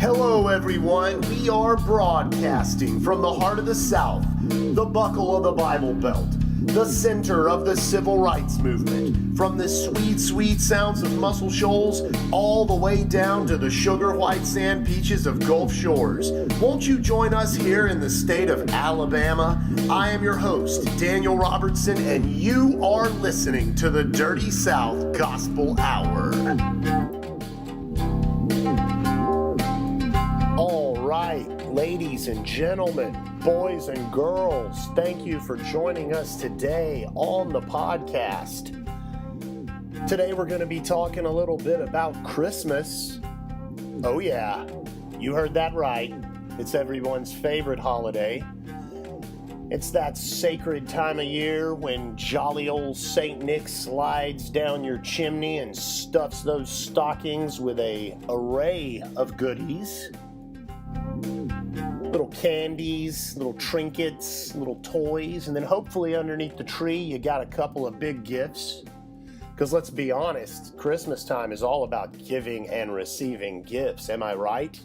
Hello everyone, we are broadcasting from the heart of the South, the buckle of the Bible Belt, the center of the civil rights movement, from the sweet, sweet sounds of Muscle Shoals all the way down to the sugar white sand beaches of Gulf Shores. Won't you join us here in the state of Alabama? I am your host, Daniel Robertson, and you are listening to the Dirty South Gospel Hour. Ladies and gentlemen, boys and girls, thank you for joining us today on the podcast. Today we're going to be talking a little bit about Christmas. Oh yeah, you heard that right. It's everyone's favorite holiday. It's that sacred time of year when jolly old Saint Nick slides down your chimney and stuffs those stockings with an array of goodies. Little candies, little trinkets, little toys, and then hopefully underneath the tree you got a couple of big gifts. Because let's be honest, Christmas time is all about giving and receiving gifts. Am I right?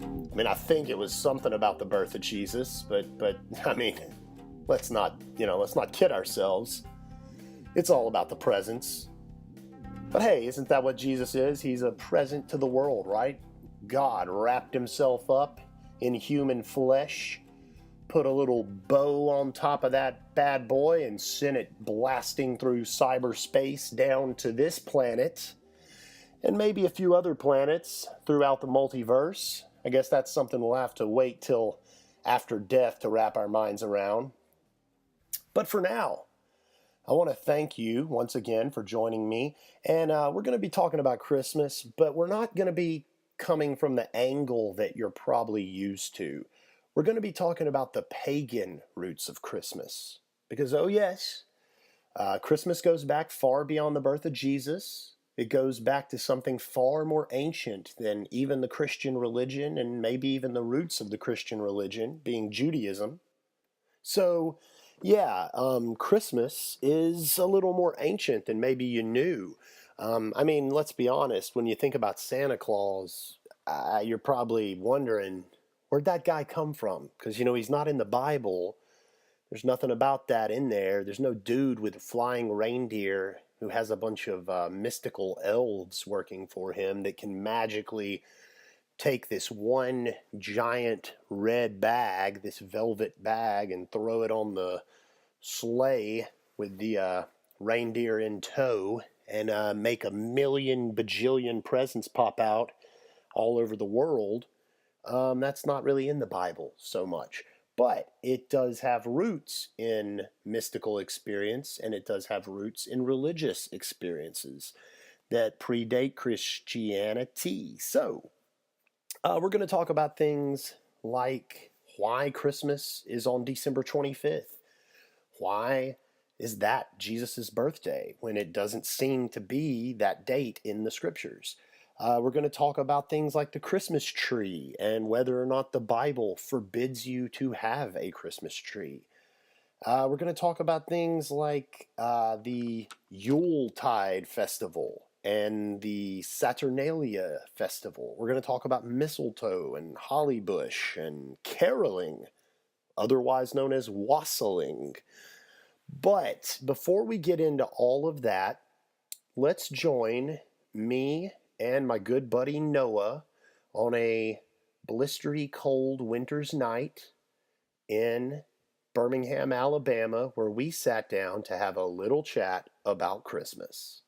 I mean, I think it was something about the birth of Jesus, but I mean, let's not kid ourselves. It's all about the presents. But hey, isn't that what Jesus is? He's a present to the world, right? God wrapped himself up in human flesh, put a little bow on top of that bad boy and sent it blasting through cyberspace down to this planet and maybe a few other planets throughout the multiverse. I guess that's something we'll have to wait till after death to wrap our minds around. But for now, I want to thank you once again for joining me. And we're going to be talking about Christmas, but we're not going to be coming from the angle that you're probably used to. We're going to be talking about the pagan roots of Christmas. Because, oh yes, Christmas goes back far beyond the birth of Jesus. It goes back to something far more ancient than even the Christian religion and maybe even the roots of the Christian religion, being Judaism. So, yeah, Christmas is a little more ancient than maybe you knew. I mean, let's be honest, when you think about Santa Claus, you're probably wondering, where'd that guy come from? Because, he's not in the Bible. There's nothing about that in there. There's no dude with flying reindeer who has a bunch of mystical elves working for him that can magically take this one giant red bag, this velvet bag, and throw it on the sleigh with the reindeer in tow and make a million bajillion presents pop out all over the world. That's not really in the Bible so much. But it does have roots in mystical experience, and it does have roots in religious experiences that predate Christianity. So, we're going to talk about things like why Christmas is on December 25th. Why is that Jesus' birthday when it doesn't seem to be that date in the scriptures? We're going to talk about things like the Christmas tree and whether or not the Bible forbids you to have a Christmas tree. We're going to talk about things like the Yuletide festival and the Saturnalia festival. We're going to talk about mistletoe and holly bush and caroling, otherwise known as wassailing. But before we get into all of that, let's join me and my good buddy Noah on a blistery cold winter's night in Birmingham, Alabama, where we sat down to have a little chat about Christmas.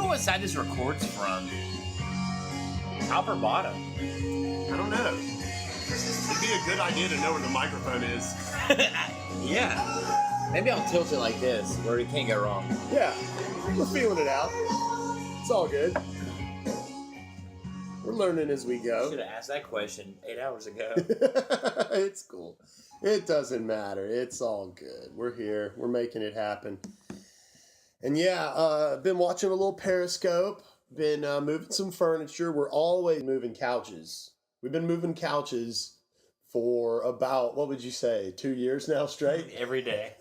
What side this records from? Top or bottom? I don't know. It'd be a good idea to know where the microphone is. Yeah. Maybe I'll tilt it like this, where it can't go wrong. Yeah. We're feeling it out. It's all good. We're learning as we go. I should have asked that question 8 hours ago. It's cool. It doesn't matter. It's all good. We're here. We're making it happen. And yeah, been watching a little Periscope. Been moving some furniture. We're always moving couches. We've been moving couches for about, what would you say, 2 years now straight? Every day.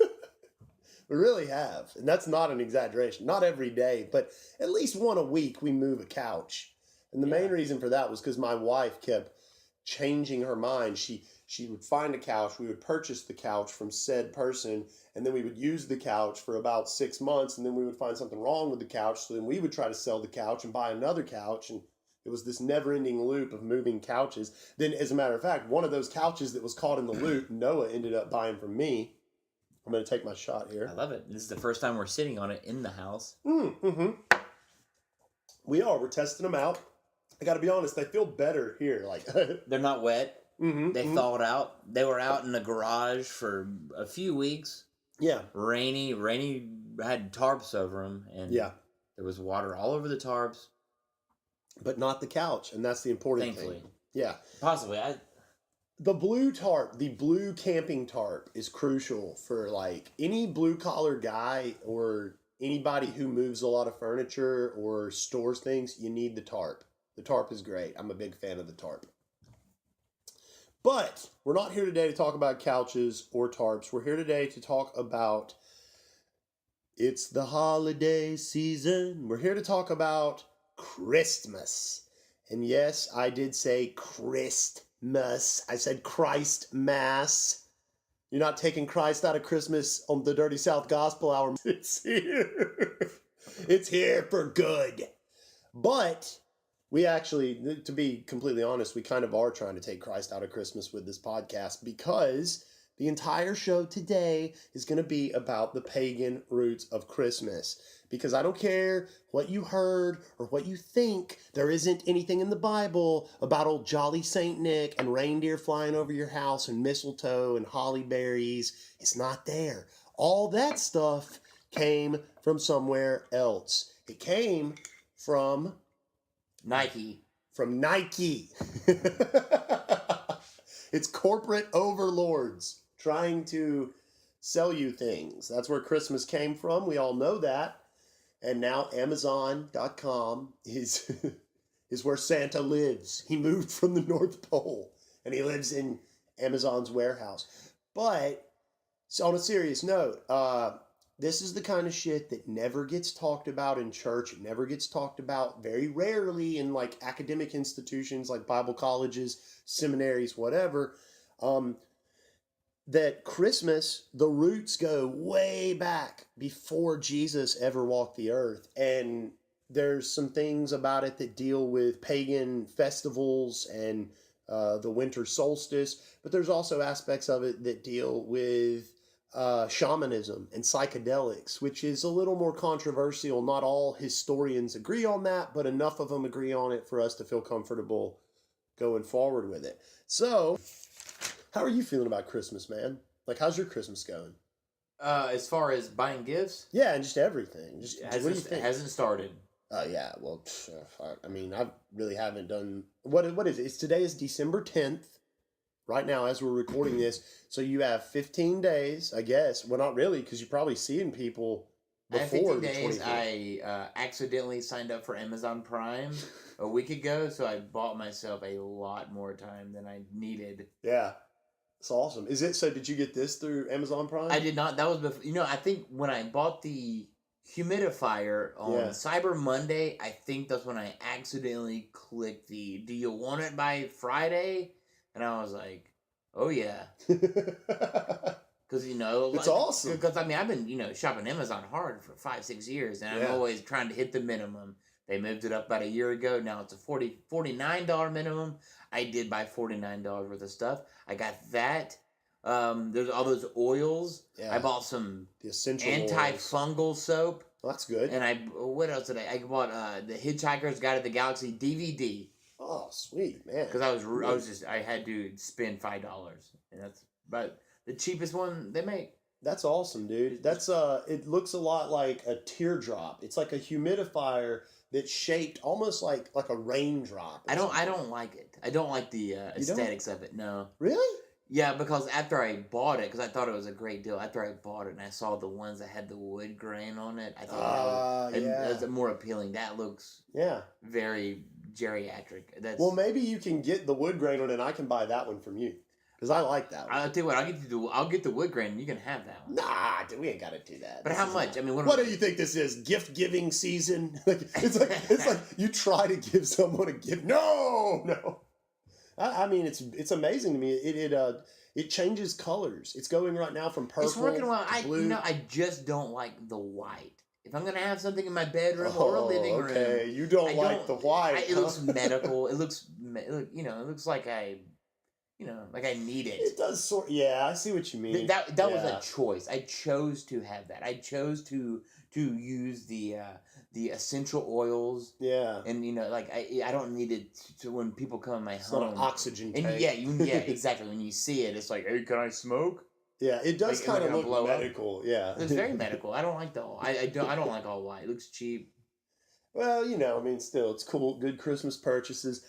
We really have. And that's not an exaggeration. Not every day, but at least one a week we move a couch. And the main reason for that was because my wife kept changing her mind. She would find a couch, we would purchase the couch from said person, and then we would use the couch for about 6 months, and then we would find something wrong with the couch, so then we would try to sell the couch and buy another couch, and it was this never-ending loop of moving couches. Then, as a matter of fact, one of those couches that was caught in the loop, Noah ended up buying from me. I'm going to take my shot here. I love it. This is the first time we're sitting on it in the house. Mm-hmm. We are. We're testing them out. I got to be honest, they feel better here. Like They're not wet. They mm-hmm. thawed out. They were out in the garage for a few weeks. Yeah. Rainy, had tarps over them, and there was water all over the tarps. But not the couch, and that's the important Thankfully. thing. Yeah. Possibly. The blue tarp, the blue camping tarp is crucial for like any blue collar guy or anybody who moves a lot of furniture or stores things. You need the tarp. The tarp is great. I'm a big fan of the tarp. But we're not here today to talk about couches or tarps. We're here today to talk about it's the holiday season. We're here to talk about Christmas. And yes, I did say Christmas. I said Christ Mass. You're not taking Christ out of Christmas on the Dirty South Gospel Hour. It's here. It's here for good. But we actually, to be completely honest, we kind of are trying to take Christ out of Christmas with this podcast because the entire show today is going to be about the pagan roots of Christmas. Because I don't care what you heard or what you think, there isn't anything in the Bible about old jolly Saint Nick and reindeer flying over your house and mistletoe and holly berries. It's not there. All that stuff came from somewhere else. It came from Nike. From Nike. It's corporate overlords trying to sell you things. That's where Christmas came from. We all know that. And now Amazon.com is where Santa lives. He moved from the North Pole and he lives in Amazon's warehouse. But so on a serious note, this is the kind of shit that never gets talked about in church. It never gets talked about very rarely in like academic institutions like Bible colleges, seminaries, whatever. That Christmas, the roots go way back before Jesus ever walked the earth. And there's some things about it that deal with pagan festivals and the winter solstice. But there's also aspects of it that deal with shamanism and psychedelics, which is a little more controversial. Not all historians agree on that, but enough of them agree on it for us to feel comfortable going forward with it. So, how are you feeling about Christmas, man? Like, how's your Christmas going? As far as buying gifts? Yeah, and just everything. Just what do you think? It hasn't started. Yeah, well, I mean, I really haven't done... What is it? Today is December 10th. Right now, as we're recording this, so you have 15 days, I guess. Well, not really, because you're probably seeing people before the 15 days. I accidentally signed up for Amazon Prime a week ago, so I bought myself a lot more time than I needed. Yeah, it's awesome. Is it? So, did you get this through Amazon Prime? I did not. That was before. I think when I bought the humidifier on Cyber Monday, I think that's when I accidentally clicked the "Do you want it by Friday?" And I was like, oh, yeah. Because, it's awesome. Because, I mean, I've been, shopping Amazon hard for 5-6 years, and I'm always trying to hit the minimum. They moved it up about a year ago. Now it's a $49 minimum. I did buy $49 worth of stuff. I got that. There's all those oils. Yeah. I bought some the essential antifungal oils. Soap. Well, that's good. And what else did I bought the Hitchhiker's Guide to the Galaxy DVD. Oh, sweet, man. Because I had to spend $5. And that's about the cheapest one they make. That's awesome, dude. That's it looks a lot like a teardrop. It's like a humidifier that's shaped almost like a raindrop. I don't like it. I don't like the aesthetics of it. No. Really? Yeah, because after I bought it, because I thought it was a great deal, after I bought it and I saw the ones that had the wood grain on it, I thought that was more appealing. That looks very geriatric. Well, maybe you can get the wood grain on it and I can buy that one from you. Because I like that one. I'll tell you what, I'll get the wood grain and you can have that one. Nah, dude, we ain't got to do that. But how much? I mean, what do you think this is? Gift giving season? It's like you try to give someone a gift. No. I mean, it's amazing to me. It changes colors. It's going right now from purple. It's working well. To blue. I just don't like the white. If I'm gonna have something in my bedroom or a living room, okay, you don't like the white. It looks medical. It looks, it looks like like I need it. It does sort. Yeah, I see what you mean. That was a choice. I chose to have that. I chose to use the essential oils. Yeah. And I don't need it to when people come in my home. Not an oxygen tank. And yeah, exactly. When you see it, it's like, hey, can I smoke? Yeah, it does kind of look medical. Up. Yeah, it's very medical. I don't like I don't like all white. It looks cheap. Well, I mean, still, it's cool. Good Christmas purchases.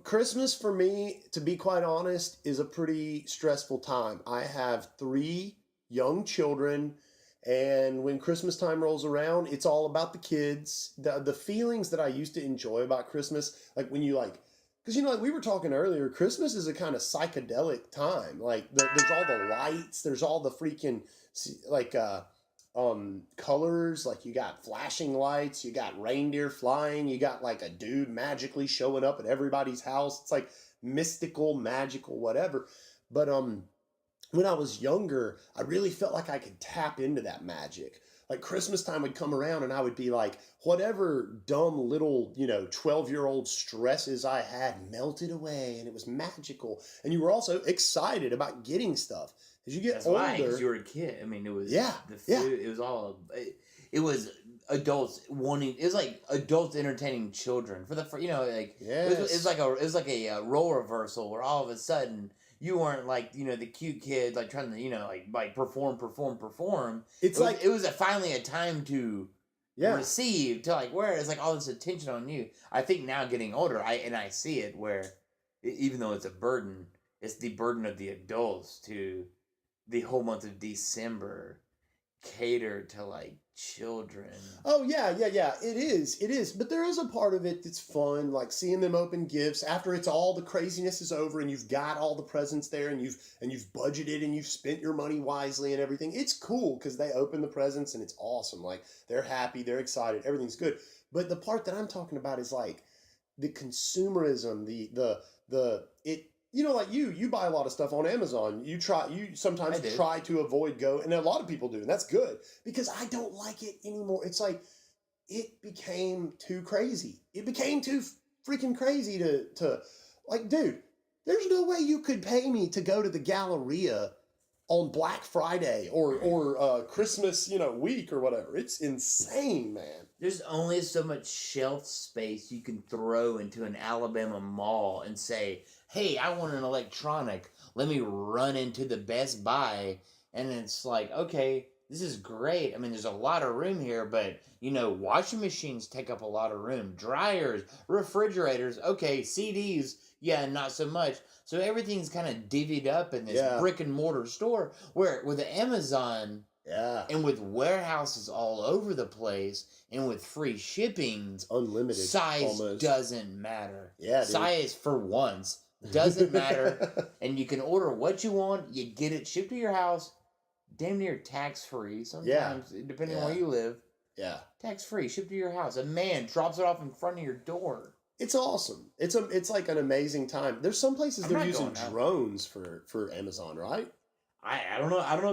Christmas for me, to be quite honest, is a pretty stressful time. I have 3 young children, and when Christmas time rolls around, it's all about the kids. The feelings that I used to enjoy about Christmas, like when you because like we were talking earlier, Christmas is a kind of psychedelic time. Like there's all the lights, there's all the freaking colors. Like you got flashing lights, you got reindeer flying, you got like a dude magically showing up at everybody's house. It's like mystical, magical, whatever. But when I was younger, I really felt like I could tap into that magic. Like Christmas time would come around and I would be like, whatever dumb little, 12-year-old stresses I had melted away and it was magical. And you were also excited about getting stuff. As you get That's older. Why, because you were a kid. I mean, it was the food. It was all. It was adults wanting. It was like adults entertaining children for the. It was like a role reversal where all of a sudden you weren't like the cute kid like trying to like perform. It was finally a time to receive to where it's like all this attention on you. I think now getting older, I see it where even though it's a burden, it's the burden of the adults to. The whole month of December cater to children. Oh yeah. It is. But there is a part of it that's fun, like seeing them open gifts after it's all the craziness is over and you've got all the presents there and you've budgeted and you've spent your money wisely and everything. It's cool because they open the presents and it's awesome. Like they're happy, they're excited, everything's good. But the part that I'm talking about is like the consumerism, like you buy a lot of stuff on Amazon. You sometimes try to avoid and a lot of people do, and that's good because I don't like it anymore. It's like it became too crazy. It became too freaking crazy to dude, there's no way you could pay me to go to the Galleria on Black Friday or Christmas, week or whatever. It's insane, man. There's only so much shelf space you can throw into an Alabama mall and say, hey, I want an electronic. Let me run into the Best Buy. And it's like, okay, this is great. I mean, there's a lot of room here, but, washing machines take up a lot of room. Dryers, refrigerators, okay, CDs, yeah, not so much. So everything's kind of divvied up in this brick and mortar store where with Amazon... Yeah. And with warehouses all over the place and with free shipping, it's unlimited. Size almost. Doesn't matter. Yeah, dude. Size for once doesn't matter. And you can order what you want, you get it shipped to your house, damn near tax free sometimes, depending on where you live. Yeah. Tax free, shipped to your house. A man drops it off in front of your door. It's awesome. It's like an amazing time. There's some places they're using drones for Amazon, right? I don't know. I don't know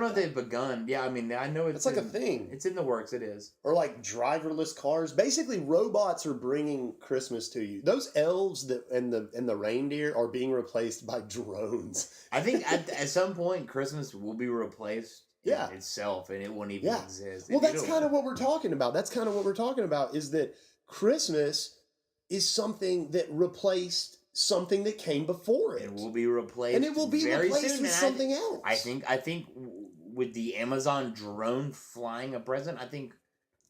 if they've begun. Yeah, I mean, I know it's like a thing. It's in the works. It is. Or like driverless cars. Basically, robots are bringing Christmas to you. Those elves and the reindeer are being replaced by drones. I think at some point Christmas will be replaced in itself, and it won't even exist. Well, that's kind of what we're talking about. Is that Christmas is something that replaced something that came before it. It will be replaced. And it will be very replaced soon. with something else. I think with the Amazon drone flying a present, I think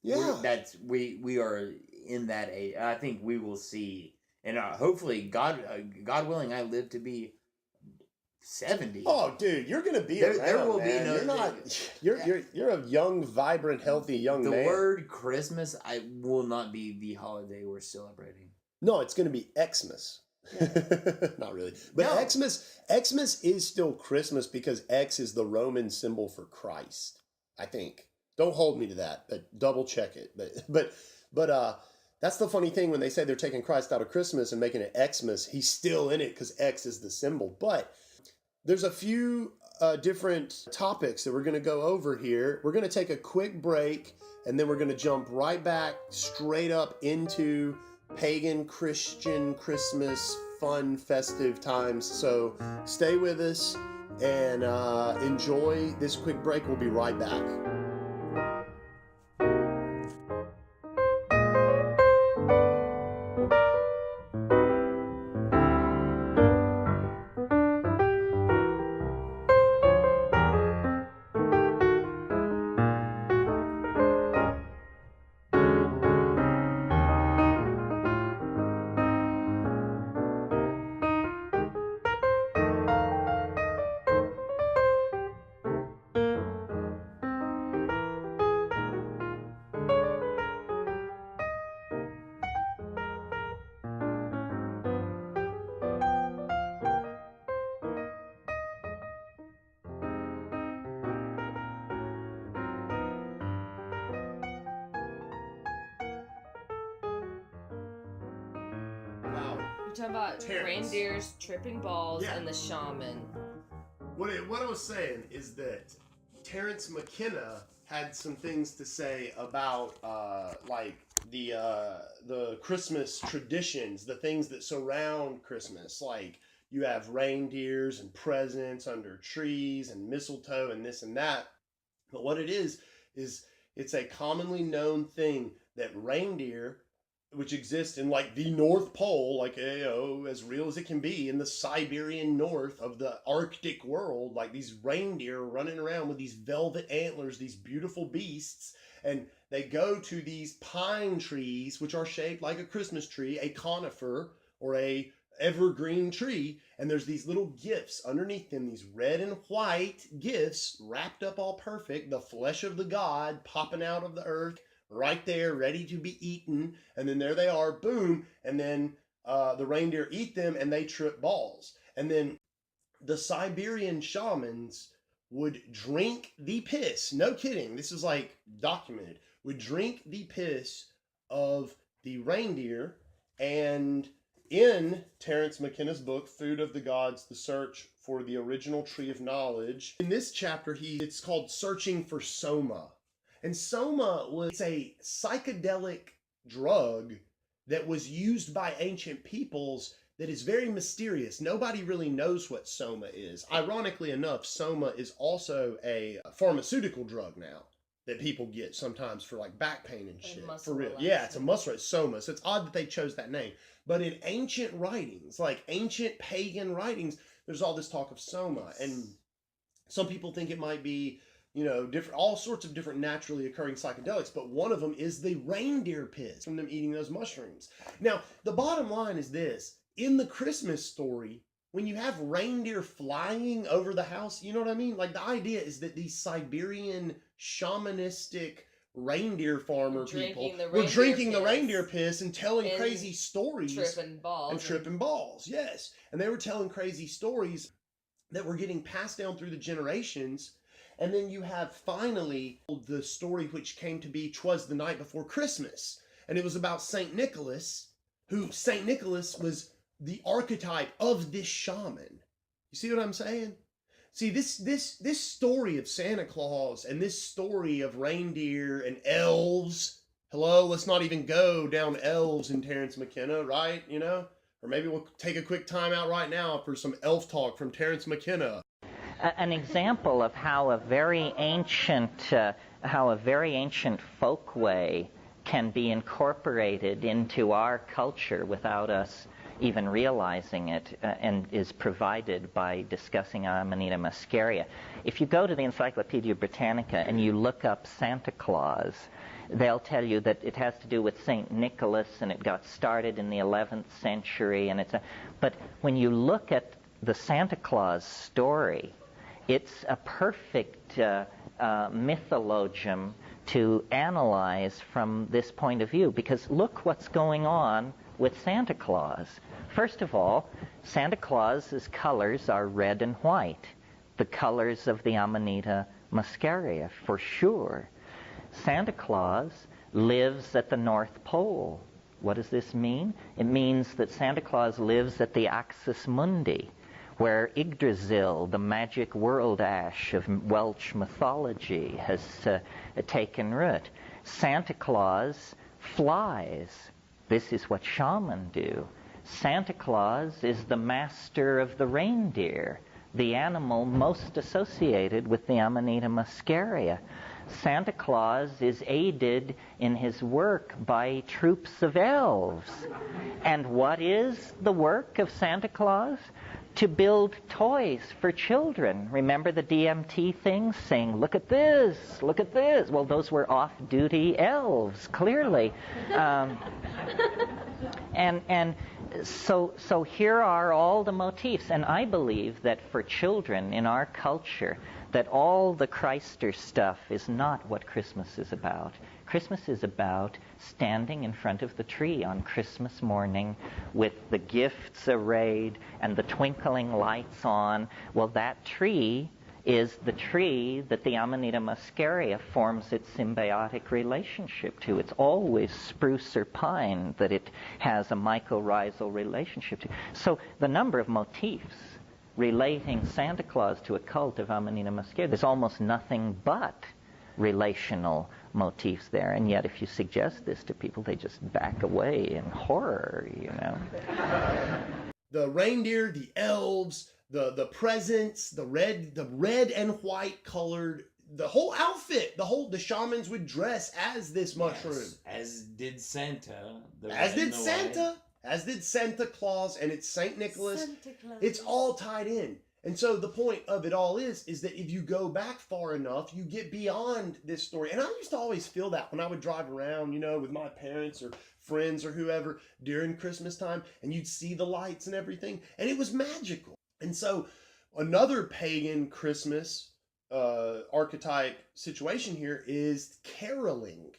we are in that age. I think we will see, and hopefully, God willing, I live to be 70. Oh, dude, you're gonna be around, there will man. be no. You're not. You're a young, vibrant, healthy young man. The word Christmas, will not be the holiday we're celebrating. No, it's gonna be Xmas. Yeah. Not really, but no. Xmas is still Christmas because X is the Roman symbol for Christ. I think. Don't hold me to that, but double check it. But that's the funny thing when they say they're taking Christ out of Christmas and making it Xmas. He's still in it because X is the symbol. But there's a few different topics that we're going to go over here. We're going to take a quick break, and then we're going to jump right back straight up into pagan Christian Christmas fun festive times. So stay with us and enjoy this quick break. We'll be right back. You're talking about Terrence. Reindeers tripping balls and the shaman. What I was saying is that Terrence Mckenna had some things to say about like the Christmas traditions, the things that surround Christmas, like you have reindeers and presents under trees and mistletoe and this and that. But what it is it's a commonly known thing that reindeer, which exist in like the North Pole, like as real as it can be, in the Siberian north of the Arctic world, like these reindeer running around with these velvet antlers, these beautiful beasts, and they go to these pine trees, which are shaped like a Christmas tree, a conifer or a evergreen tree, and there's these little gifts underneath them, these red and white gifts wrapped up all perfect, the flesh of the god popping out of the earth, right there, ready to be eaten, and then there they are, boom, and then the reindeer eat them, and they trip balls. And then the Siberian shamans would drink the piss, no kidding, this is like documented, would drink the piss of the reindeer, and in Terrence Mckenna's book, Food of the Gods, The Search for the Original Tree of Knowledge, in this chapter, it's called Searching for Soma. And Soma was a psychedelic drug that was used by ancient peoples that is very mysterious. Nobody really knows what Soma is. Ironically enough, Soma is also a pharmaceutical drug now that people get sometimes for like back pain and shit. For real. Yeah, it's a muscle. It's Soma. So it's odd that they chose that name. But in ancient writings, like ancient pagan writings, there's all this talk of Soma. And some people think it might be, different, all sorts of different naturally occurring psychedelics, but one of them is the reindeer piss from them eating those mushrooms. Now, the bottom line is this. In the Christmas story, when you have reindeer flying over the house, you know what I mean? Like, the idea is that these Siberian shamanistic reindeer farmer people were drinking the reindeer piss and telling crazy stories. Tripping balls, yes. And they were telling crazy stories that were getting passed down through the generations. And then you have finally the story which came to be 'Twas the Night Before Christmas. And it was about St. Nicholas, St. Nicholas was the archetype of this shaman. You see what I'm saying? See, this story of Santa Claus and this story of reindeer and elves. Hello, let's not even go down elves in Terrence Mckenna, right? Or maybe we'll take a quick time out right now for some elf talk from Terrence Mckenna. An example of how a very ancient folkway can be incorporated into our culture without us even realizing it, and is provided by discussing Amanita muscaria. If you go to the Encyclopedia Britannica and you look up Santa Claus, they'll tell you that it has to do with St. Nicholas and it got started in the 11th century. But when you look at the Santa Claus story, it's a perfect mythologium to analyze from this point of view, because look what's going on with Santa Claus. First of all, Santa Claus's colors are red and white, the colors of the Amanita muscaria, for sure. Santa Claus lives at the North Pole. What does this mean? It means that Santa Claus lives at the Axis Mundi, where Yggdrasil, the magic world ash of Welsh mythology, has taken root. Santa Claus flies. This is what shamans do. Santa Claus is the master of the reindeer, the animal most associated with the Amanita muscaria. Santa Claus is aided in his work by troops of elves. And what is the work of Santa Claus? To build toys for children. Remember the DMT things saying, look at this, look at this. Well, those were off-duty elves, clearly. So here are all the motifs. And I believe that for children in our culture, that all the Christer stuff is not what Christmas is about. Christmas is about standing in front of the tree on Christmas morning with the gifts arrayed and the twinkling lights on. Well, that tree is the tree that the Amanita muscaria forms its symbiotic relationship to. It's always spruce or pine that it has a mycorrhizal relationship to. So the number of motifs relating Santa Claus to a cult of Amanita muscaria, there's almost nothing but relational motifs there. And yet if you suggest this to people, they just back away in horror, you know. The reindeer, the elves, the presents, the red and white colored, the whole outfit, the shamans would dress as this mushroom. Yes, as did Santa. As did Santa Claus, and it's Saint Nicholas. It's all tied in. And so the point of it all is that if you go back far enough, you get beyond this story. And I used to always feel that when I would drive around, you know, with my parents or friends or whoever during Christmas time, and you'd see the lights and everything, and it was magical. And so another pagan Christmas archetype situation here is caroling.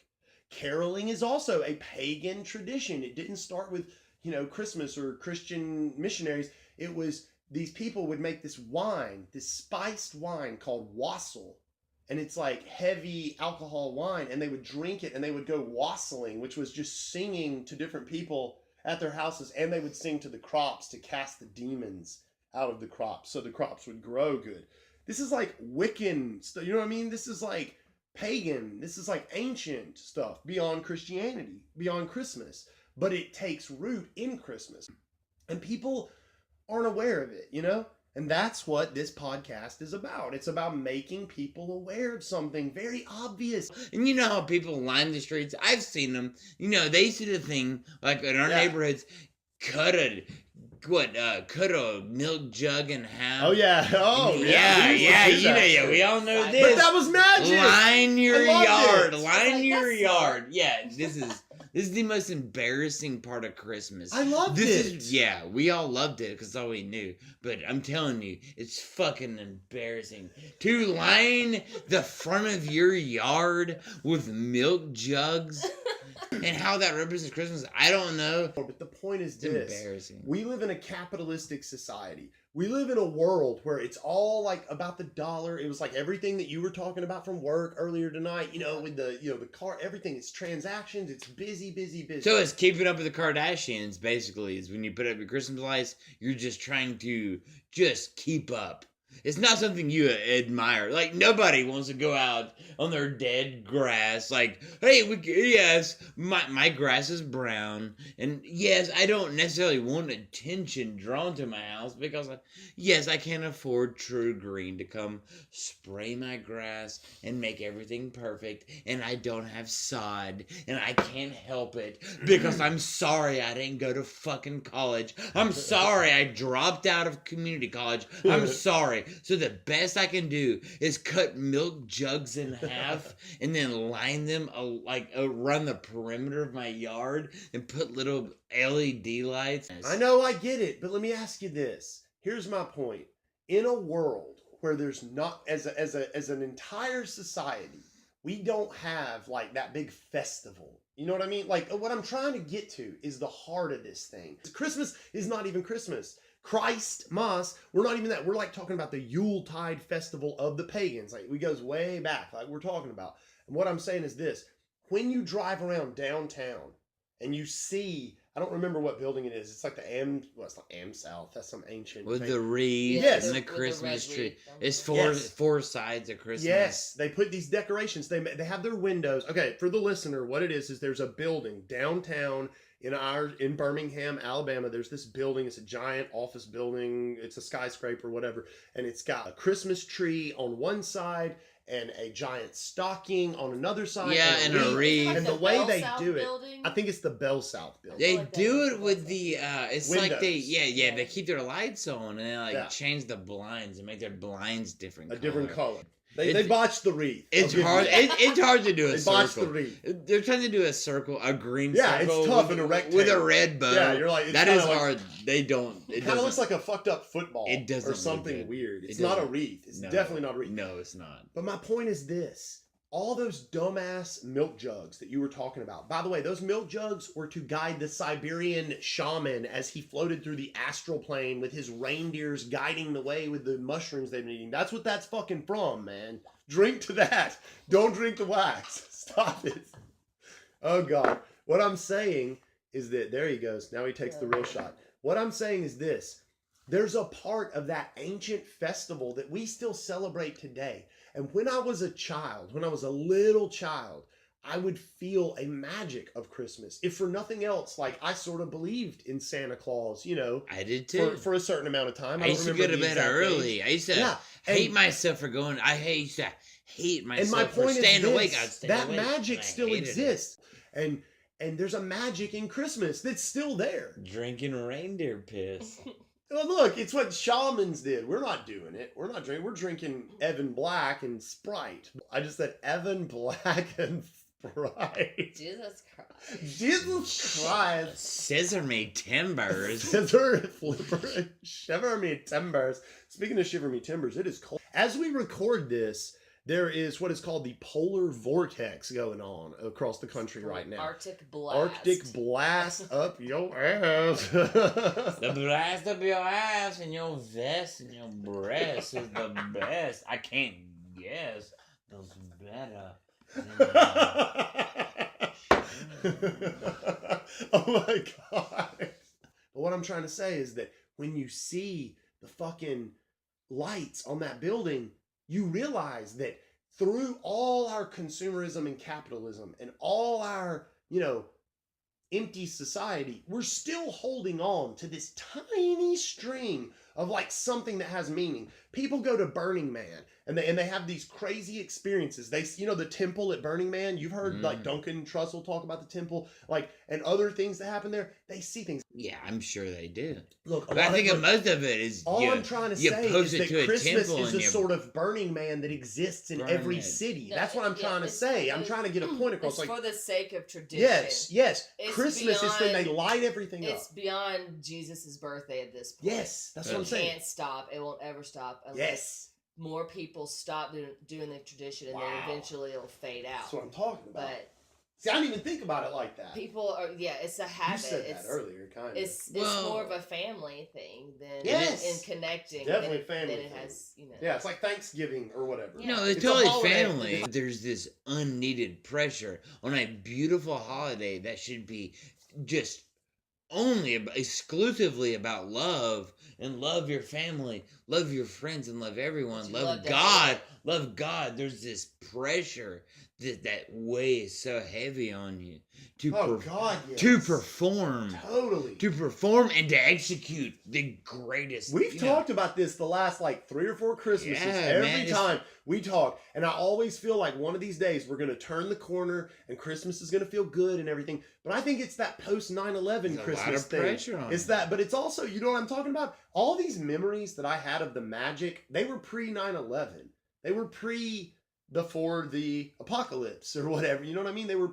Caroling is also a pagan tradition. It didn't start with, you know, Christmas or Christian missionaries. It was these people would make this wine, this spiced wine called wassail. And it's like heavy alcohol wine, and they would drink it and they would go wassailing, which was just singing to different people at their houses, and they would sing to the crops to cast the demons out of the crops so the crops would grow good. This is like Wiccan stuff, you know what I mean? This is like pagan, this is like ancient stuff beyond Christianity, beyond Christmas, but it takes root in Christmas. And people aren't aware of it, you know? And that's what this podcast is about. It's about making people aware of something very obvious. And you know how people line the streets? I've seen them. You know, they used to do the thing, like in our neighborhoods, cut a milk jug in half. Oh, yeah. Oh, yeah. Yeah, we all know this. But that was magic. Line your yard. It. Line your yard. Yeah, this is the most embarrassing part of Christmas. I loved it. Yeah, we all loved it because it's all we knew. But I'm telling you, it's fucking embarrassing to line the front of your yard with milk jugs. And how that represents Christmas, I don't know. But the point is it's embarrassing. We live in a capitalistic society. We live in a world where it's all like about the dollar. It was like everything that you were talking about from work earlier tonight, you know, with the car, everything. It's transactions. It's busy. So it's keeping up with the Kardashians, basically, is when you put up your Christmas lights, you're just trying to just keep up. It's not something you admire. Like, nobody wants to go out on their dead grass. Like, hey, yes, my grass is brown. And yes, I don't necessarily want attention drawn to my house because, yes, I can't afford True Green to come spray my grass and make everything perfect. And I don't have sod. And I can't help it because I'm sorry I didn't go to fucking college. I'm sorry I dropped out of community college. I'm sorry. So the best I can do is cut milk jugs in half and then line them around the perimeter of my yard and put little LED lights. I know, I get it, but let me ask you this. Here's my point. In a world where there's not, as an entire society, we don't have like that big festival. You know what I mean? Like what I'm trying to get to is the heart of this thing. Christmas is not even Christmas. Christmas, we're not even that. We're like talking about the Yuletide festival of the pagans. Like it goes way back, like we're talking about. And what I'm saying is this. When you drive around downtown and you see, I don't remember what building it is. It's like it's not Am South. That's some ancient with thing. the wreath Yes. and the Christmas tree. It's Yes. four sides of Christmas. Yes, they put these decorations. They have their windows. Okay, for the listener, what it is there's a building downtown in Birmingham, Alabama. There's this building. It's a giant office building. It's a skyscraper, whatever, and it's got a Christmas tree on one side and a giant stocking on another side. Yeah, and a wreath. Like And the the way Bell they South do it, building? I think it's the Bell South building. They like that do with it the with the it's like they Windows. they keep their lights on and they like Yeah. change the blinds and make their blinds different. A different color. color. They botched the wreath. It's I'll give you hard. that. It's hard to do a They botched circle. the wreath. They're trying to do a circle, a green Yeah, circle. it's tough with, in a rectangle. with a red bow. Yeah, you're like, it's that is kinda like- hard. They don't. It It kind of looks doesn't. like a fucked up football. It doesn't or look something good. weird. It It's not a doesn't- wreath. It's no. definitely not a wreath. No, it's not. But my point is this. All those dumbass milk jugs that you were talking about. By the way, those milk jugs were to guide the Siberian shaman as he floated through the astral plane with his reindeers guiding the way with the mushrooms they've been eating. That's what that's fucking from, man. Drink to that. Don't drink the wax. Stop it. Oh, God. What I'm saying is that, there he goes. Now he takes the real shot. What I'm saying is this. There's a part of that ancient festival that we still celebrate today. And when I was a child, when I was a little child, I would feel a magic of Christmas. If for nothing else, like I sort of believed in Santa Claus, you know, I did too. for a certain amount of time. I used to go to bed early. I used to hate myself for going. used to hate myself And my for point staying is awake. this, I'd stay that awake. magic I still hated it. exists. And there's a magic in Christmas that's still there. Drinking reindeer piss. Well, look, it's what shamans did. We're not doing it. We're not drinking. We're drinking Evan Black and Sprite. I just said Evan Black and Sprite. Jesus Christ. Jesus Christ. Sesame timbers. Scissor flipper. Shiver me timbers. Speaking of shiver me timbers, it is cold. As we record this, there is what is called the polar vortex going on across the country right now. Arctic blast. Arctic blast up your ass. The blast up your ass and your vest and your breast is the best. I can't guess. Those better. Oh my God. But what I'm trying to say is that when you see the fucking lights on that building, you realize that through all our consumerism and capitalism and all our, empty society, we're still holding on to this tiny string of like something that has meaning. People go to Burning Man and they have these crazy experiences. They, the temple at Burning Man, you've heard like Duncan Trussell talk about the temple, like, and other things that happen there. They see things. Yeah, I'm sure they do. Look, But I think most of it is I'm trying to say is that Christmas is a sort of Burning Man that exists in every city. No, That's what I'm trying to say. I'm trying to get a point across. It's Like, for the sake of tradition. yes. It's Christmas is when they light everything up. It's beyond Jesus' birthday at this point. Yes, that's what I'm saying. It can't stop. It won't ever stop unless Yes. more people stop doing the tradition, and then eventually it'll fade out. That's what I'm talking about. But see, I didn't even think about it like that. people are, it's a habit. You said that earlier, kind of. It's more of a family thing than in connecting. Definitely a family than it thing. has, Yeah, it's like Thanksgiving or whatever. No, it's a totally holiday. family. There's this unneeded pressure on a beautiful holiday that should be just exclusively about love and love your family, love your friends, and love everyone. Love God. Love God. There's this pressure that weighs so heavy on you to perform. Totally. To perform and to execute the greatest. We've talked about this the last 3 or 4 Christmases. Every time we talk, and I always feel like one of these days we're going to turn the corner and Christmas is going to feel good and everything. But I think it's that post 9/11 Christmas a lot of thing. pressure on It's that, but it's also, you know what I'm talking about? All these memories that I had of the magic, they were pre 9/11. They were before the apocalypse or whatever. You know what I mean? They were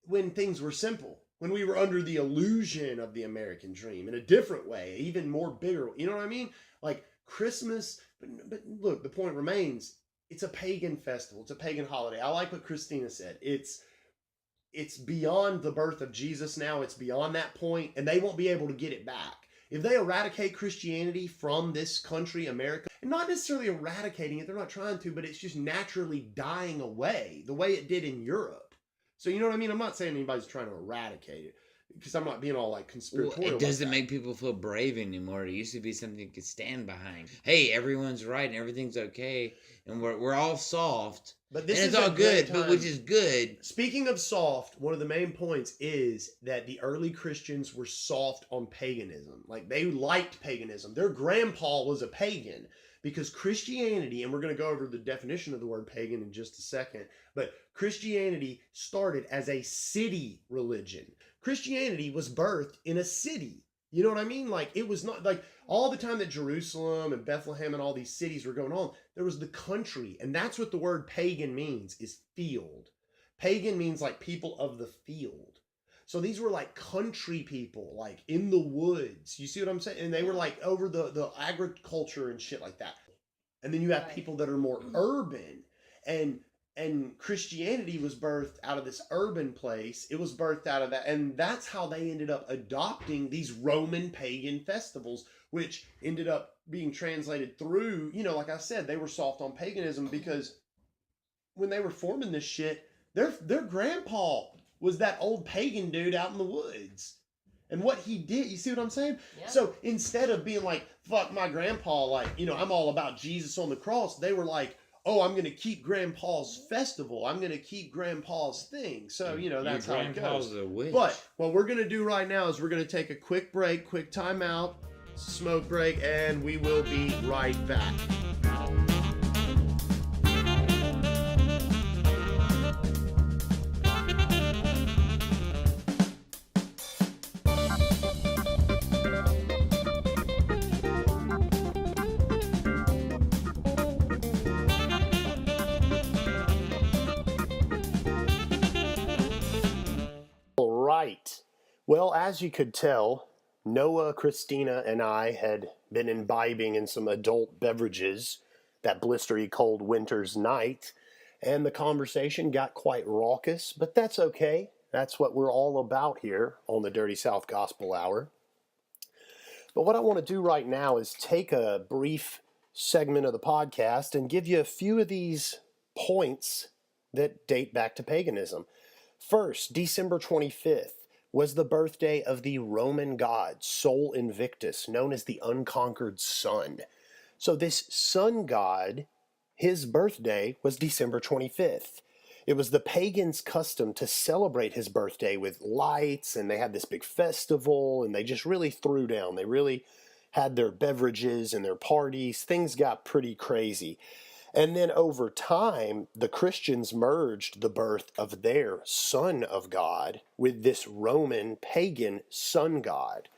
when things were simple. when we were under the illusion of the American dream in a different way, even more bigger. You know what I mean? Like Christmas, but look, the point remains, it's a pagan festival. It's a pagan holiday. I like what Christina said. It's beyond the birth of Jesus now. It's beyond that point, and they won't be able to get it back. If they eradicate Christianity from this country, America, and not necessarily eradicating it, they're not trying to, but it's just naturally dying away the way it did in Europe. So you know what I mean? I'm not saying anybody's trying to eradicate it, because I'm not being all like conspiratorial. Well, it doesn't make people feel brave anymore. It used to be something you could stand behind. Hey, everyone's right and everything's okay, and we're all soft. But this and is it's all good, time. but which is good. Speaking of soft, one of the main points is that the early Christians were soft on paganism. Like, they liked paganism. Their grandpa was a pagan, because Christianity, and we're going to go over the definition of the word pagan in just a second, but Christianity started as a city religion. Christianity was birthed in a city. You know what I mean? Like, it was not like all the time that Jerusalem and Bethlehem and all these cities were going on, there was the country. And that's what the word pagan means, is field. Pagan means like people of the field. So these were like country people, like in the woods. You see what I'm saying? And they were like over the agriculture and shit like that. And then you have people that are more urban, and Christianity was birthed out of this urban place. It was birthed out of that. And that's how they ended up adopting these Roman pagan festivals, which ended up being translated through, you know, like I said, they were soft on paganism, because when they were forming this shit, their grandpa was that old pagan dude out in the woods. And what he did, you see what I'm saying? Yeah. So instead of being like, fuck my grandpa, like, you know, I'm all about Jesus on the cross, they were like, oh, I'm going to keep Grandpa's festival. I'm going to keep Grandpa's thing. So, you know, that's how it goes. A witch. But what we're going to do right now is we're going to take a quick break, quick time out, smoke break, and we will be right back. Right. Well, as you could tell, Noah, Christina, and I had been imbibing in some adult beverages that blistery cold winter's night, and the conversation got quite raucous, but that's okay. That's what we're all about here on the Dirty South Gospel Hour. But what I want to do right now is take a brief segment of the podcast and give you a few of these points that date back to paganism. First, December 25th was the birthday of the Roman god Sol Invictus, known as the unconquered sun. So this sun god, his birthday was December 25th. It was the pagans' custom to celebrate his birthday with lights, and they had this big festival, and they just really threw down. They really had their beverages and their parties. Things got pretty crazy. And then over time, the Christians merged the birth of their Son of God with this Roman pagan sun god.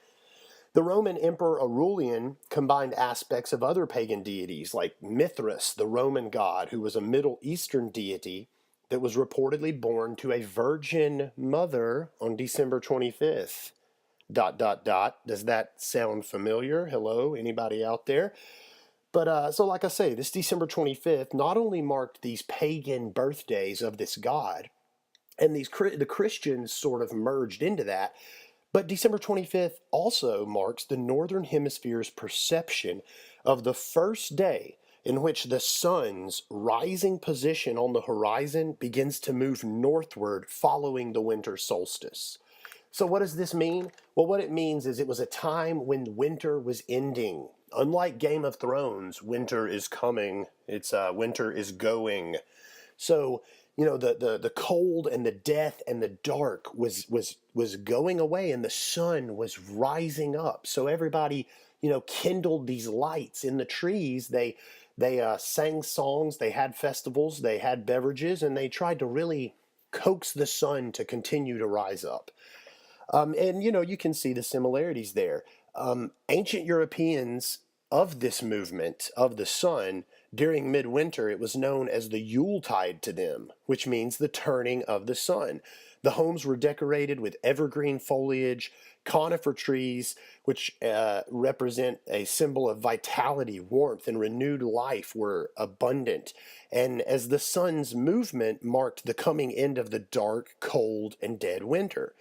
The Roman Emperor Aurelian combined aspects of other pagan deities like Mithras, the Roman god, who was a Middle Eastern deity that was reportedly born to a virgin mother on December 25th. ... Does that sound familiar? Hello, anybody out there? But so like I say, this December 25th not only marked these pagan birthdays of this god, and the Christians sort of merged into that, but December 25th also marks the Northern Hemisphere's perception of the first day in which the sun's rising position on the horizon begins to move northward following the winter solstice. So what does this mean? Well, what it means is it was a time when winter was ending. Unlike Game of Thrones, winter is coming. It's winter is going. So, you know, the cold and the death and the dark was going away, and the sun was rising up. So everybody, you know, kindled these lights in the trees. They sang songs, they had festivals, they had beverages, and they tried to really coax the sun to continue to rise up. And, you know, you can see the similarities there. Ancient Europeans of this movement of the sun During midwinter, it was known as the Yuletide to them, which means the turning of the sun. The homes were decorated with evergreen foliage, conifer trees, which represent a symbol of vitality, warmth, and renewed life, were abundant. And as the sun's movement marked the coming end of the dark, cold, and dead winter.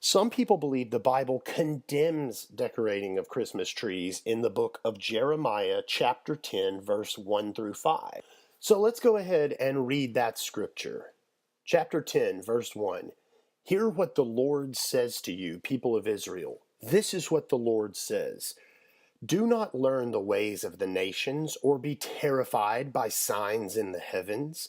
Some people believe the Bible condemns decorating of Christmas trees in the book of Jeremiah, chapter 10, verse 1 through 5. So let's go ahead and read that scripture. Chapter 10, verse 1. Hear what the Lord says to you, people of Israel. This is what the Lord says. Do not learn the ways of the nations, or be terrified by signs in the heavens,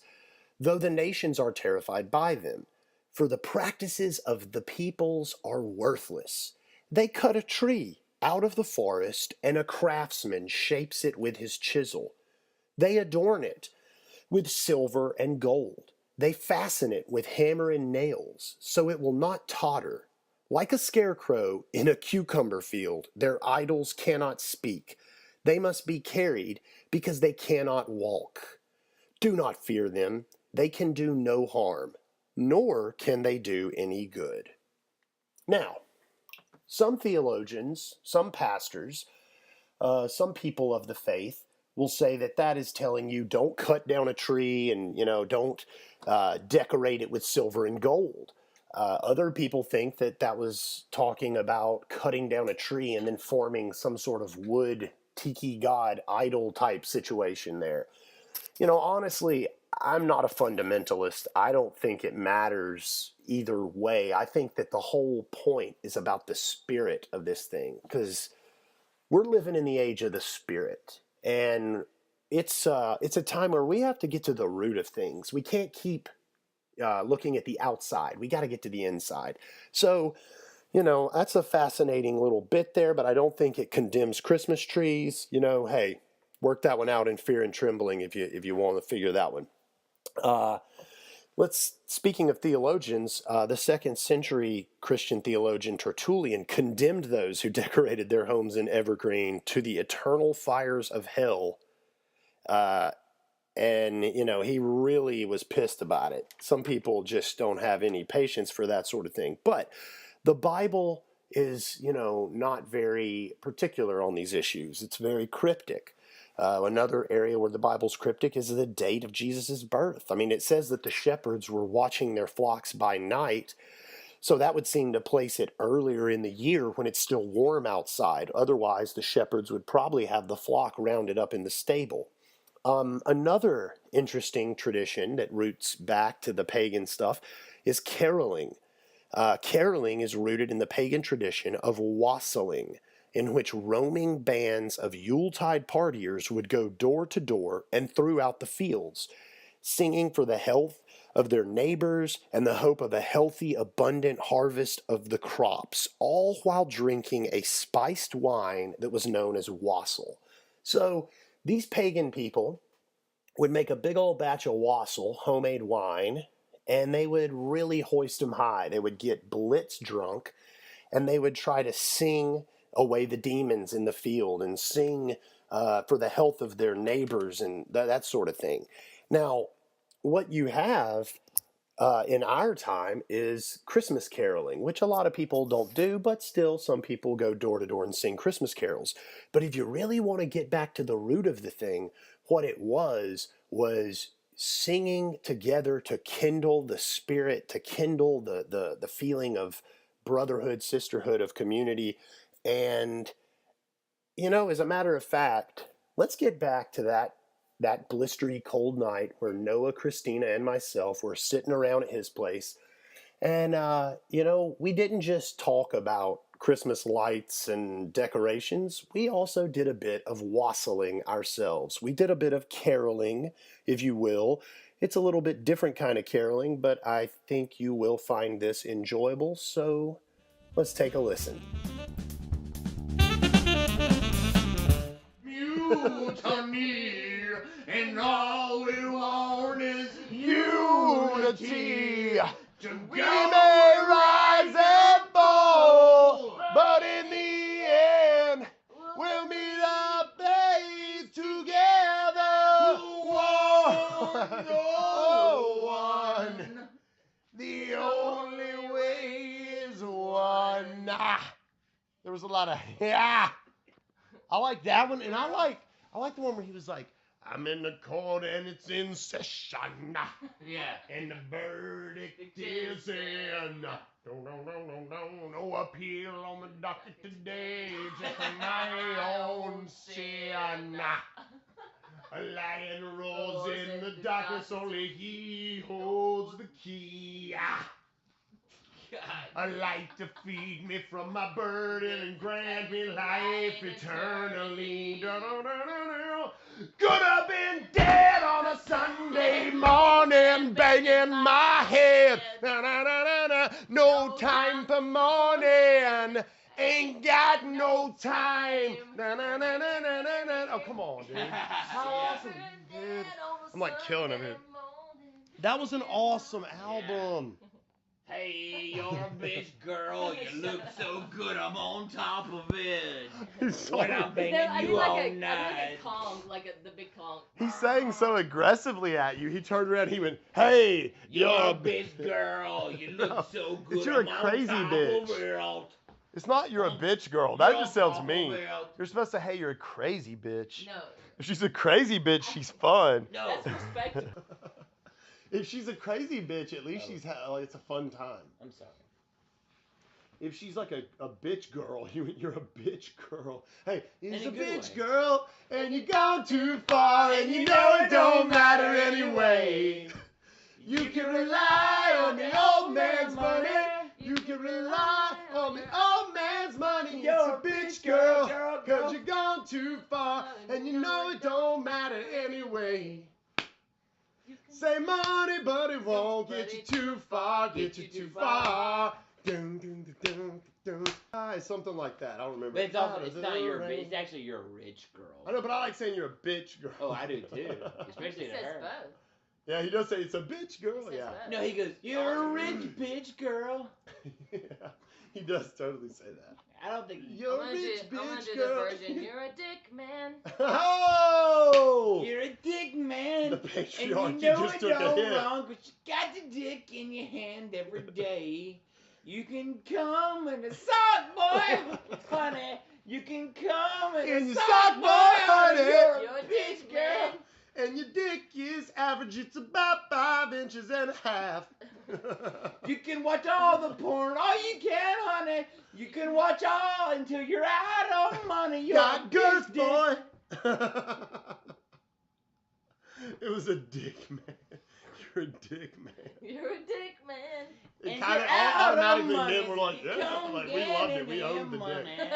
though the nations are terrified by them. For the practices of the peoples are worthless. They cut a tree out of the forest, and a craftsman shapes it with his chisel. They adorn it with silver and gold. They fasten it with hammer and nails, so it will not totter. Like a scarecrow in a cucumber field, their idols cannot speak. They must be carried because they cannot walk. Do not fear them. They can do no harm, nor can they do any good. Now, some theologians, some pastors, some people of the faith will say that that is telling you don't cut down a tree and, don't decorate it with silver and gold. Other people think that that was talking about cutting down a tree and then forming some sort of wood tiki god idol type situation there. Honestly, I'm not a fundamentalist. I don't think it matters either way. I think that the whole point is about the spirit of this thing, because we're living in the age of the spirit, and it's a time where we have to get to the root of things. We can't keep looking at the outside. We got to get to the inside. So, that's a fascinating little bit there, but I don't think it condemns Christmas trees. Hey, work that one out in fear and trembling if you want to figure that one. Speaking of theologians, the 2nd century Christian theologian Tertullian condemned those who decorated their homes in evergreen to the eternal fires of hell. And he really was pissed about it. Some people just don't have any patience for that sort of thing. But the Bible is, not very particular on these issues. It's very cryptic. Another area where the Bible's cryptic is the date of Jesus' birth. I mean, it says that the shepherds were watching their flocks by night, so that would seem to place it earlier in the year when it's still warm outside. Otherwise, the shepherds would probably have the flock rounded up in the stable. Another interesting tradition that roots back to the pagan stuff is caroling. Caroling is rooted in the pagan tradition of wassailing, in which roaming bands of Yuletide partiers would go door to door and throughout the fields, singing for the health of their neighbors and the hope of a healthy, abundant harvest of the crops, all while drinking a spiced wine that was known as wassail. So these pagan people would make a big old batch of wassail, homemade wine, and they would really hoist them high. They would get blitz drunk, and they would try to sing away the demons in the field and sing for the health of their neighbors and that sort of thing. Now, what you have in our time is Christmas caroling, which a lot of people don't do, but still some people go door to door and sing Christmas carols. But if you really want to get back to the root of the thing, what it was singing together to kindle the spirit, to kindle the feeling of brotherhood, sisterhood, of community. And, as a matter of fact, let's get back to that blistery cold night where Noah, Christina, and myself were sitting around at his place. And, we didn't just talk about Christmas lights and decorations. We also did a bit of wassailing ourselves. We did a bit of caroling, if you will. It's a little bit different kind of caroling, but I think you will find this enjoyable. So let's take a listen. Mutiny, and all we want is unity. We may rise and fall, but in the end, we'll meet our faith together. was a lot of yeah. I like that one, and I like the one where he was like, I'm in the court and it's in session. Yeah. And the verdict is in. No appeal on the docket today. Just my own sin. A lion roars in the darkness, only he holds the key. A light to feed me from my burden and grant me life eternally. Could have been dead on a Sunday morning, banging my head. No time for mourning. Ain't got no time. Oh, come on, dude. How awesome, dude. I'm like killing him, dude. That was an awesome album. Hey, you're a bitch girl. You look so good. I'm on top of it. When I'm banging you all night. The big Kong. He sang so aggressively at you. He turned around. He went, "Hey, you're a bitch girl. You look so good. It's you're a crazy bitch. It's not you're a bitch girl. That just sounds mean. You're supposed to, hey, you're a crazy bitch. No. If she's a crazy bitch, she's fun. No. That's respectful. If she's a crazy bitch, at least it's a fun time. I'm sorry. If she's like a bitch girl, you're a bitch girl. Hey, he's a bitch way. girl, and you've gone too far, and you know it don't matter anyway. You can rely on the old man's money. You can rely on the old man's money. You're a bitch girl, cause you've gone too far, and you know it don't matter anyway. Say money, but it won't get you too far, get you too far. Dun, dun, dun, dun, dun, dun. Something like that. I don't remember. But it's not your bitch. It's actually you're a rich girl. I know, but I like saying you're a bitch girl. Oh, I do too. Especially He to says her. both. Yeah, he does say it's a bitch girl. He says Yeah. both. No, he goes, you're a rich bitch girl. Yeah, he does totally say that. I don't think You're a rich I'm gonna bitch do girl. the version. You're a dick, man. Oh! you're a dick man. The And patriarchy you know just it took a all hit. wrong, but you got the dick in your hand every day. You can come in a sock, boy, honey. You can come in a sock, boy, honey. You're You're a bitch girl. And your dick is average, it's about 5 inches and a half. You can watch all the porn, all you can, honey. You can watch all until you're out of money. You're Got a girth, bitch boy. It was a dick man. You're a dick man. You're a dick, man. It And kind you're of out of automatically money, men were like, so you yeah, don't like we get loved it. We any owned the money. dick.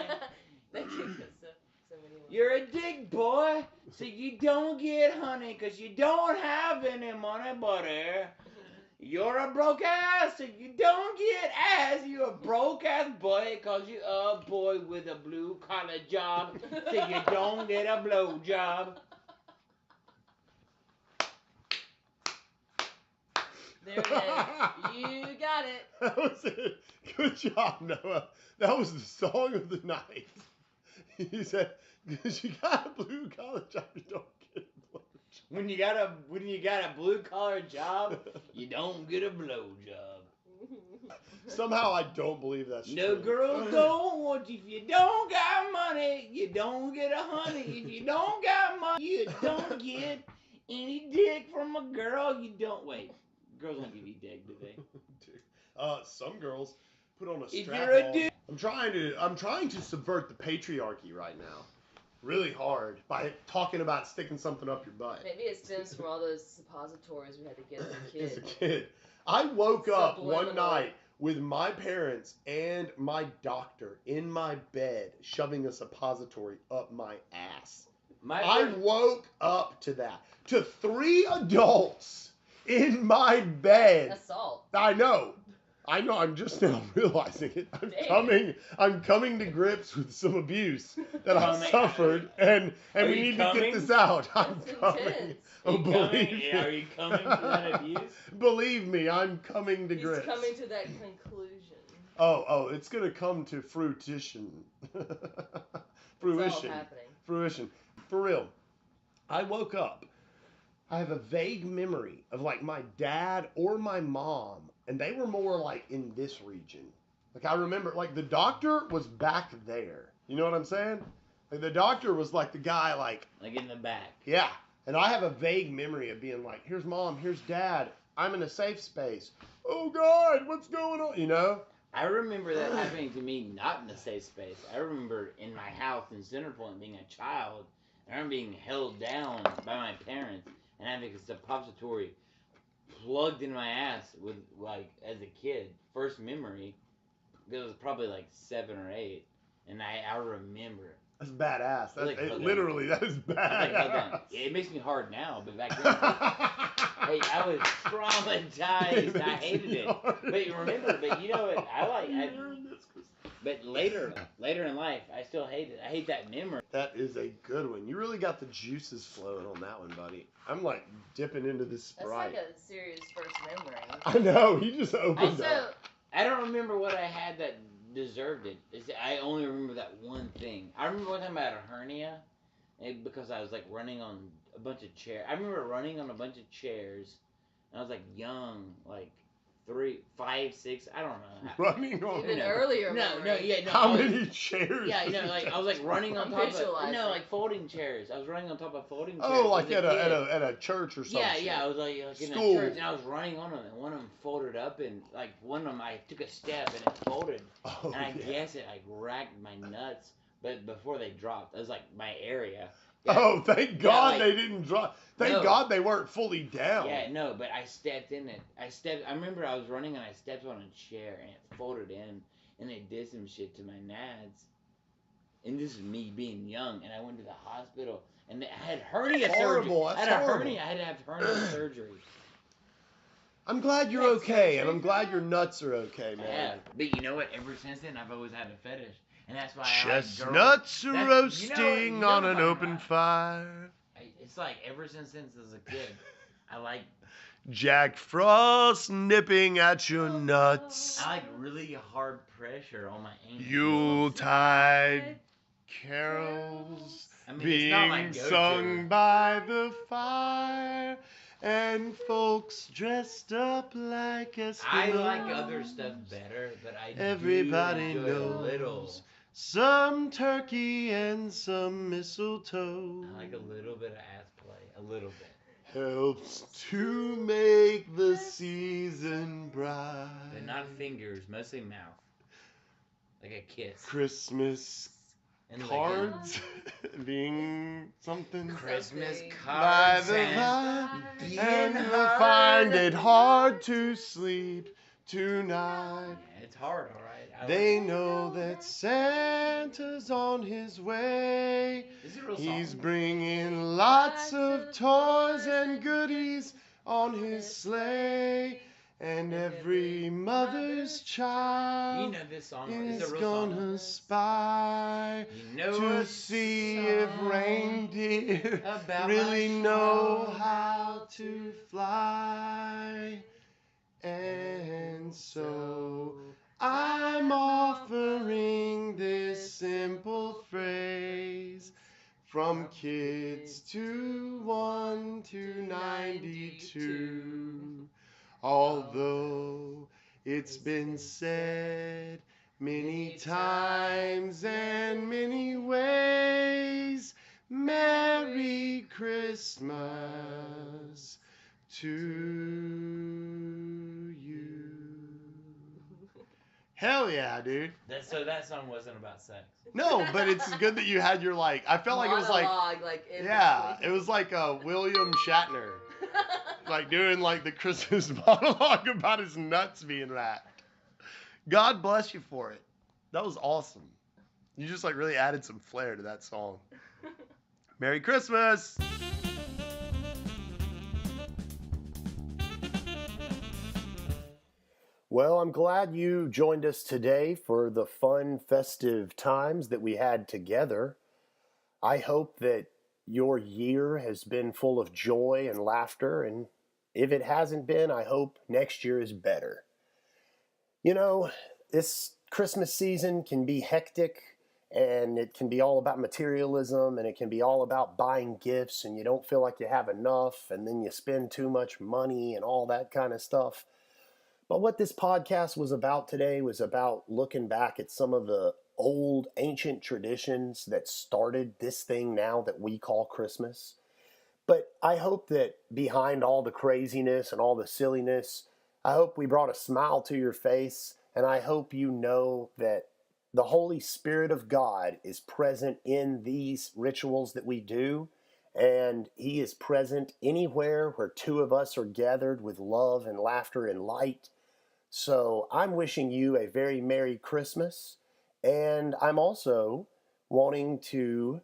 They kicked us so many ways. You're a dick boy, so you don't get honey, 'cause you don't have any money, buddy. You're a broke ass, so you don't get ass. You're a broke ass boy, 'cause you're a boy with a blue collar job, so you don't get a blow job. There it is. You got it. That was it. Good job, Noah. That was the song of the night. He said, because you got a blue collar job, you don't get a blow job. When you got a blue collar job, you don't get a blow job. Somehow I don't believe that's No true. girls don't want you if you don't got money. You don't get a honey if you don't got money. You don't get any dick from a girl. You don't wait. Girls don't give you dick, do they? Some girls put on a If strap you're a on. dude- I'm trying to subvert the patriarchy right now, really hard by talking about sticking something up your butt. Maybe it stems from all those suppositories we had to get as a kid. As a kid, I woke up one Subliminal. night with my parents and my doctor in my bed shoving a suppository up my ass. I woke up to that. To 3 adults in my bed. Assault. I know. I'm just now realizing it. I'm coming to grips with some abuse that I've suffered, and we you need to coming? get this out. I'm That's coming. intense. Oh, believe Are me. you coming to that abuse? Believe me, I'm coming to He's grips. coming to that conclusion. Oh, it's gonna come to fruition. It's Fruition. all happening. Fruition. For real. I woke up. I have a vague memory of like my dad or my mom, and they were more like in this region. Like, I remember, like, the doctor was back there. You know what I'm saying? Like, the doctor was, like, the guy, like in the back. Yeah. And I have a vague memory of being like, here's Mom, here's Dad. I'm in a safe space. Oh, God, what's going on? You know? I remember that happening to me not in a safe space. I remember in my house in Centerpoint being a child, and I remember being held down by my parents and having a suppository plugged in my ass with, like, as a kid. First memory, it was probably like 7 or 8, and I remember. That's badass. That's Like, literally, that is badass. It makes me hard now, but back then, hey, I was traumatized. I hated it. But you remember, but you know what? But later in life, I still hate it. I hate that memory. That is a good one. You really got the juices flowing on that one, buddy. I'm like dipping into this Sprite. That's like a serious first memory. I know. He just opened up. I don't remember what I had that deserved it. I only remember that one thing. I remember one time I had a hernia because I was like running on a bunch of chairs. I remember running on a bunch of chairs, and I was like young, like 3, 5, 6. I don't know. Running on. Even earlier. No. How many chairs? Yeah, like I was like running on top of Visualizing. like folding chairs. I was running on top of folding chairs. Oh, like at a church or something. Yeah. I was like in School. a church, and I was running on them, and one of them folded up, and like one of them I took a step and it folded, and I guess it like racked my nuts, but before they dropped, it was like my area. Yeah. Oh, thank God like, they didn't drop. Thank God they weren't fully down. Yeah, no, but I stepped in it. I remember I was running and I stepped on a chair and it folded in and it did some shit to my nads. And this is me being young, and I went to the hospital and I had hernia surgery. I had a hernia. I had to have hernia surgery. I'm glad you're okay, and I'm glad your nuts are okay, man. Yeah, but you know what? Ever since then, I've always had a fetish. And that's why Chestnuts I like roasting on an open fire. It's like ever since as a kid, I like Jack Frost nipping at your nuts. I like really hard pressure on my ankles. Yuletide carols being sung by the fire, and folks dressed up like Eskimos. I like other stuff better, but Everybody do enjoy knows a little. Some turkey and some mistletoe. I like a little bit of ass play, a little bit. Helps to make the season bright. But not fingers, mostly mouth. Like a kiss. Christmas And cards being something. Christmas By cards the and vine, and I find it hard to sleep tonight. Yeah, it's hard, all right. They know that Santa's on his way. Is it a real He's song? bringing lots of toys and goodies on his sleigh. And every mother's You child know this song. is It's a real gonna song. spy You know to a see if song reindeer about really my know song. how to fly. And so I'm offering this simple phrase from kids to 1 to 92. Although it's been said many times and many ways, Merry Christmas to you. Hell yeah, dude. So that song wasn't about sex. No, but it's good that you had your I felt like it was like, in yeah, between. it was like William Shatner. Like doing like the Christmas monologue about his nuts being racked. God bless you for it. That was awesome. You just like really added some flair to that song. Merry Christmas. Well, I'm glad you joined us today for the fun, festive times that we had together. I hope that your year has been full of joy and laughter, and if it hasn't been, I hope next year is better. You know, this Christmas season can be hectic, and it can be all about materialism, and it can be all about buying gifts, and you don't feel like you have enough, and then you spend too much money and all that kind of stuff. But what this podcast was about today was about looking back at some of the old ancient traditions that started this thing now that we call Christmas. But I hope that behind all the craziness and all the silliness, I hope we brought a smile to your face, and I hope you know that the Holy Spirit of God is present in these rituals that we do, and He is present anywhere where two of us are gathered with love and laughter and light. So I'm wishing you a very Merry Christmas, and I'm also wanting to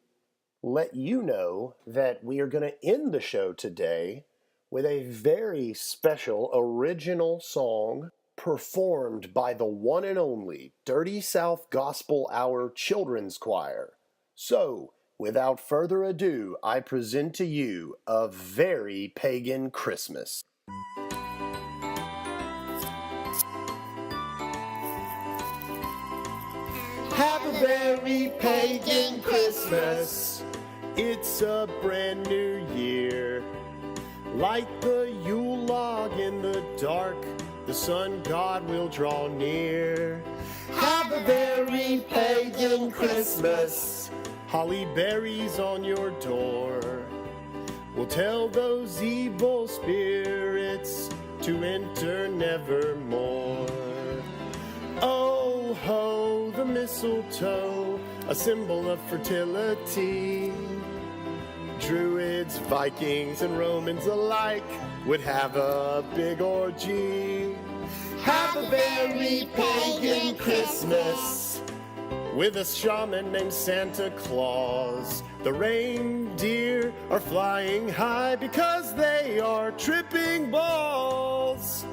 let you know that we are going to end the show today with a very special original song performed by the one and only Dirty South Gospel Hour Children's Choir. So, without further ado, I present to you A Very Pagan Christmas. Have a very pagan Christmas. It's a brand new year. Light the Yule log in the dark. The sun god will draw near. Have a very pagan Christmas. Holly berries on your door. We'll tell those evil spirits to enter nevermore. Oh ho, the mistletoe, a symbol of fertility. Druids, Vikings, and Romans alike would have a big orgy. Have a very pagan Christmas with a shaman named Santa Claus. The reindeer are flying high because they are tripping balls.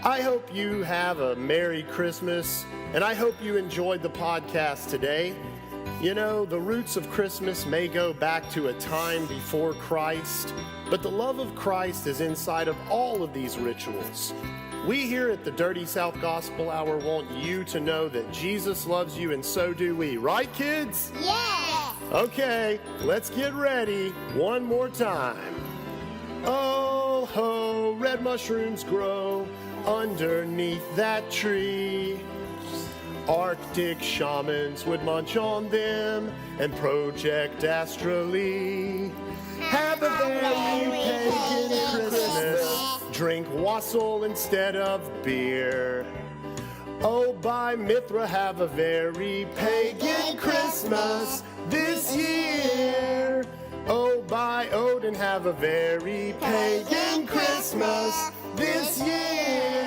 I hope you have a Merry Christmas, and I hope you enjoyed the podcast today. You know, the roots of Christmas may go back to a time before Christ, but the love of Christ is inside of all of these rituals. We here at the Dirty South Gospel Hour want you to know that Jesus loves you, and so do we. Right, kids? Yeah! Okay, let's get ready one more time. Oh ho, red mushrooms grow underneath that tree. Arctic shamans would munch on them and project astrally. Have a very pagan Christmas. Drink wassail instead of beer. Oh, by Mithra, have a very pagan Christmas this year. Oh, by Odin, have a very pagan Christmas this year.